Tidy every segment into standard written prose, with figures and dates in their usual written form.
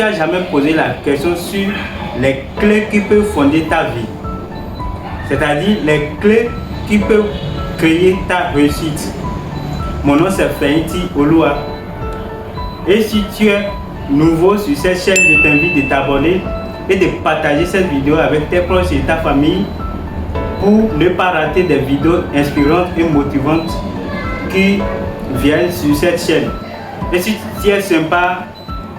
Tu n'as jamais posé la question sur les clés qui peuvent fonder ta vie, c'est-à-dire les clés qui peuvent créer ta réussite. Mon nom c'est Feinti Olua et si tu es nouveau sur cette chaîne, je t'invite de t'abonner et de partager cette vidéo avec tes proches et ta famille pour ne pas rater des vidéos inspirantes et motivantes qui viennent sur cette chaîne. Et si tu es sympa,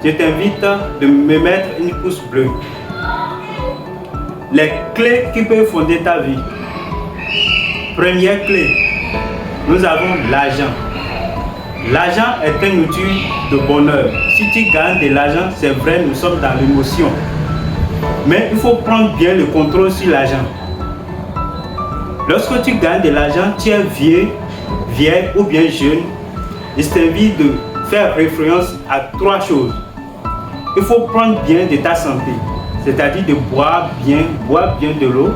je t'invite de me mettre une pouce bleue. Les clés qui peuvent fonder ta vie. Première clé, nous avons l'argent. L'argent est un outil de bonheur. Si tu gagnes de l'argent, c'est vrai, nous sommes dans l'émotion. Mais il faut prendre bien le contrôle sur l'argent. Lorsque tu gagnes de l'argent, tu es vieille ou bien jeune, je t'invite de faire référence à 3 choses. Il faut prendre bien de ta santé, c'est-à-dire de boire bien de l'eau,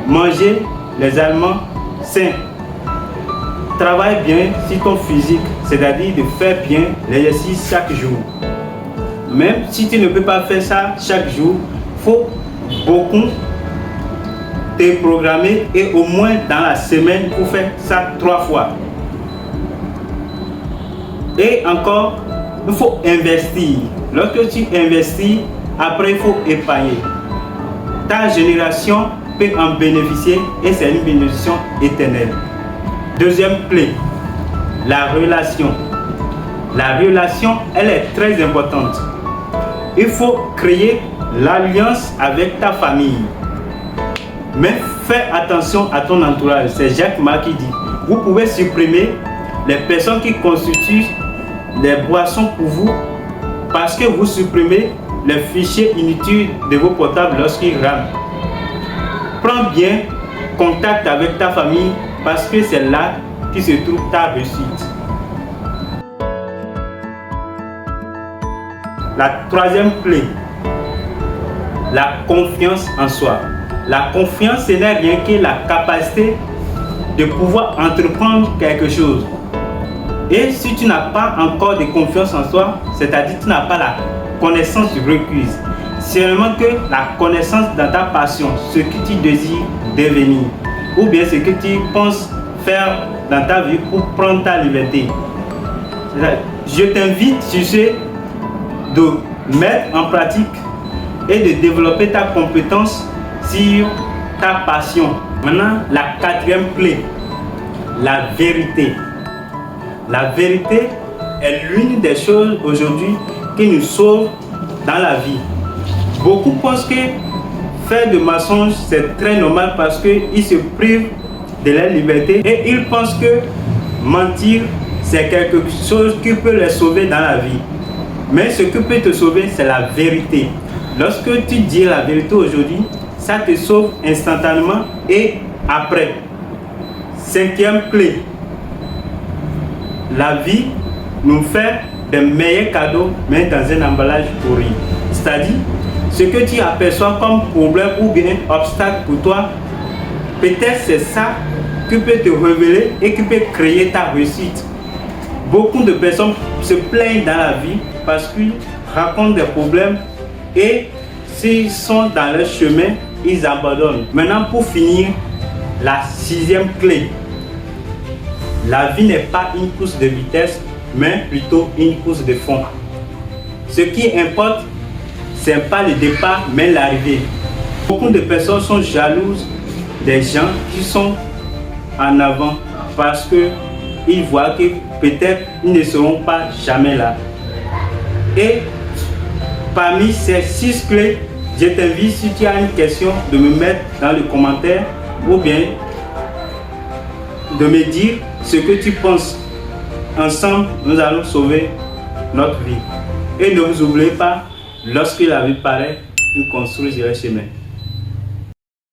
manger les aliments sains, travaille bien sur ton physique, c'est-à-dire de faire bien l'exercice chaque jour. Même si tu ne peux pas faire ça chaque jour, il faut beaucoup te programmer et au moins dans la semaine pour faire ça 3 fois. Et encore, il faut investir. Lorsque tu investis, après il faut épargner. Ta génération peut en bénéficier et c'est une bénédiction éternelle. Deuxième clé, la relation. La relation, elle est très importante. Il faut créer l'alliance avec ta famille. Mais fais attention à ton entourage. C'est Jacques Ma qui dit. Vous pouvez supprimer les personnes qui constituent les boissons pour vous parce que vous supprimez les fichiers inutiles de vos portables lorsqu'ils rament. Prends bien contact avec ta famille parce que c'est là que se trouve ta réussite. La troisième clé, la confiance en soi. La confiance, ce n'est rien que la capacité de pouvoir entreprendre quelque chose. Et si tu n'as pas encore de confiance en soi, c'est-à-dire que tu n'as pas la connaissance requise, seulement que la connaissance dans ta passion, ce que tu désires devenir, ou bien ce que tu penses faire dans ta vie pour prendre ta liberté. Je t'invite sur ce de mettre en pratique et de développer ta compétence sur ta passion. Maintenant, la quatrième clé, la vérité. La vérité est l'une des choses aujourd'hui qui nous sauve dans la vie. Beaucoup pensent que faire de mensonges c'est très normal parce qu'ils se privent de leur liberté et ils pensent que mentir c'est quelque chose qui peut les sauver dans la vie. Mais ce qui peut te sauver c'est la vérité. Lorsque tu dis la vérité aujourd'hui, ça te sauve instantanément et après. Cinquième clé. La vie nous fait des meilleurs cadeaux, mais dans un emballage pourri. C'est-à-dire, ce que tu aperçois comme problème ou bien obstacle pour toi, peut-être c'est ça qui peut te révéler et qui peut créer ta réussite. Beaucoup de personnes se plaignent dans la vie parce qu'ils racontent des problèmes et s'ils sont dans leur chemin, ils abandonnent. Maintenant, pour finir, la 6e clé. La vie n'est pas une course de vitesse, mais plutôt une course de fond. Ce qui importe, ce n'est pas le départ, mais l'arrivée. Beaucoup de personnes sont jalouses des gens qui sont en avant parce qu'ils voient que peut-être ils ne seront pas jamais là. Et parmi ces 6 clés, je t'invite, si tu as une question, de me mettre dans les commentaires ou bien de me dire ce que tu penses. Ensemble, nous allons sauver notre vie. Et ne vous oubliez pas, lorsque la vie paraît, nous construisons le chemin.